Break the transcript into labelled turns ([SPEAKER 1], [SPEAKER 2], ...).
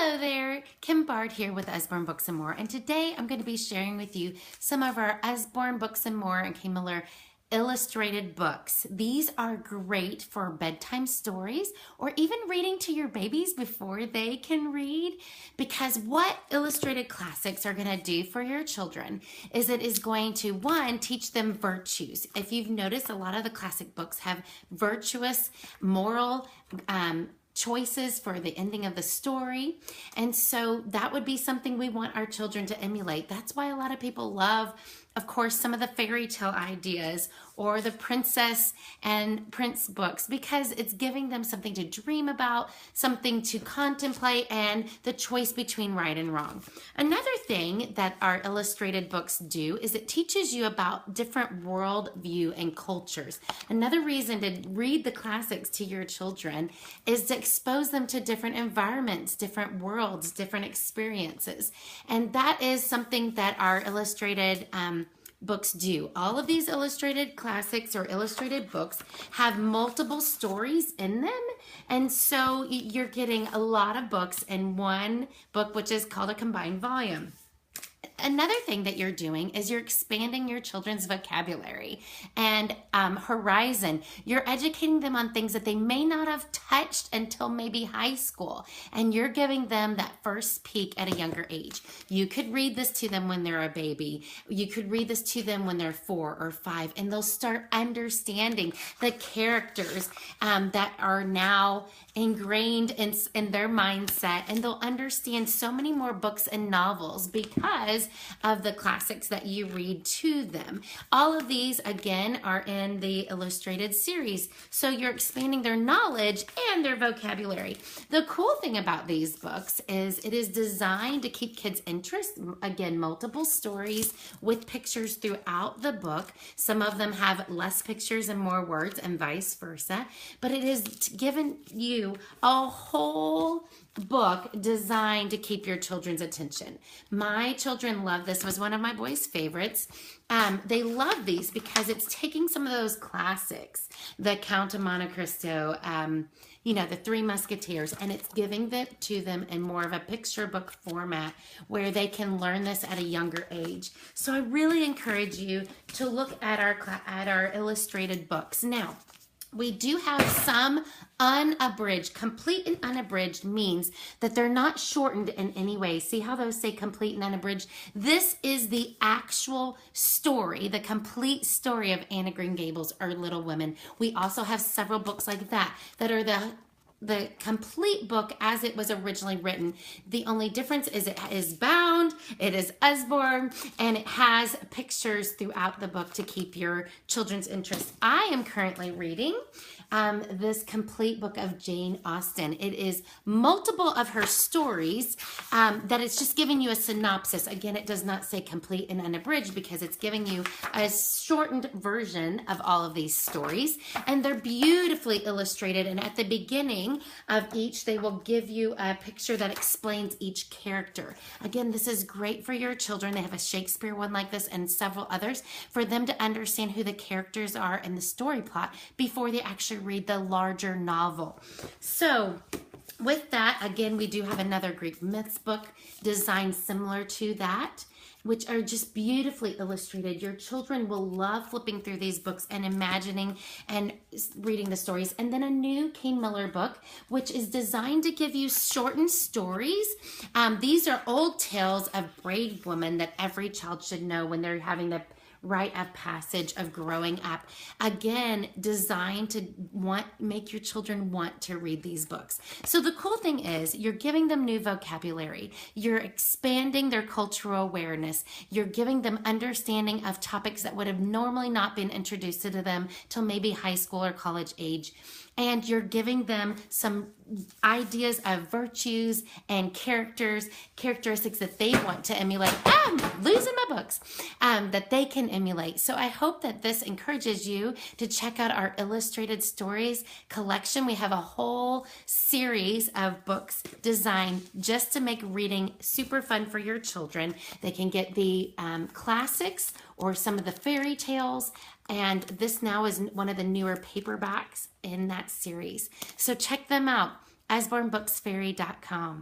[SPEAKER 1] Hello there, Kim Bard here with Usborne Books and More, and today I'm going to be sharing with you some of our Usborne Books and More and Kay Miller illustrated books. These are great for bedtime stories or even reading to your babies before they can read, because what illustrated classics are going to do for your children is it is going to, one, teach them virtues. If you've noticed, a lot of the classic books have virtuous, moral choices for the ending of the story, and so that would be something we want our children to emulate. That's why a lot of people love, of course, some of the fairy tale ideas or the princess and prince books, because it's giving them something to dream about, something to contemplate, and the choice between right and wrong. Another thing that our illustrated books do is it teaches you about different worldview and cultures. Another reason to read the classics to your children is to expose them to different environments, different worlds, different experiences. And that is something that our illustrated books do. All of these illustrated classics or illustrated books have multiple stories in them, and so you're getting a lot of books in one book, which is called a combined volume. Another thing that you're doing is you're expanding your children's vocabulary and horizon. You're educating them on things that they may not have touched until maybe high school, and you're giving them that first peek at a younger age. You could read this to them when they're a baby. You could read this to them when they're 4 or 5, and they'll start understanding the characters that are now ingrained in their mindset, and they'll understand so many more books and novels because of the classics that you read to them. All of these, again, are in the illustrated series, so you're expanding their knowledge and their vocabulary. The cool thing about these books is it is designed to keep kids' interest. Again, multiple stories with pictures throughout the book. Some of them have less pictures and more words, and vice versa, but it is given you a whole book designed to keep your children's attention. My children love this. It was one of my boys' favorites. They love these because it's taking some of those classics, the Count of Monte Cristo, the Three Musketeers, and it's giving that to them in more of a picture book format where they can learn this at a younger age. So I really encourage you to look at our illustrated books. Now, we do have some unabridged. Complete and unabridged means that they're not shortened in any way. See how those say complete and unabridged? This is the actual story, the complete story of Anne of Green Gables or Little Women. We also have several books like that are the complete book as it was originally written. The only difference is it is bound, it is Usborne, and it has pictures throughout the book to keep your children's interest. I am currently reading this complete book of Jane Austen. It is multiple of her stories that it's just giving you a synopsis. Again, it does not say complete and unabridged because it's giving you a shortened version of all of these stories, and they're beautifully illustrated, and at the beginning of each, they will give you a picture that explains each character. Again, this is great for your children. They have a Shakespeare one like this and several others for them to understand who the characters are and the story plot before they actually read the larger novel. So with that, again, we do have another Greek myths book designed similar to that, which are just beautifully illustrated. Your children will love flipping through these books and imagining and reading the stories. And then a new Kay Miller book, which is designed to give you shortened stories. These are old tales of brave women that every child should know when they're having the rite of passage of growing up. Again, designed to make your children want to read these books. So the cool thing is you're giving them new vocabulary. You're expanding their cultural awareness. You're giving them understanding of topics that would have normally not been introduced to them till maybe high school or college age. And you're giving them some ideas of virtues and characteristics that they want to emulate. I'm losing my books that they can emulate. So I hope that this encourages you to check out our illustrated stories collection. We have a whole series of books designed just to make reading super fun for your children. They can get the classics or some of the fairy tales, and this now is one of the newer paperbacks in that series. So check them out, usbornebooksfairy.com.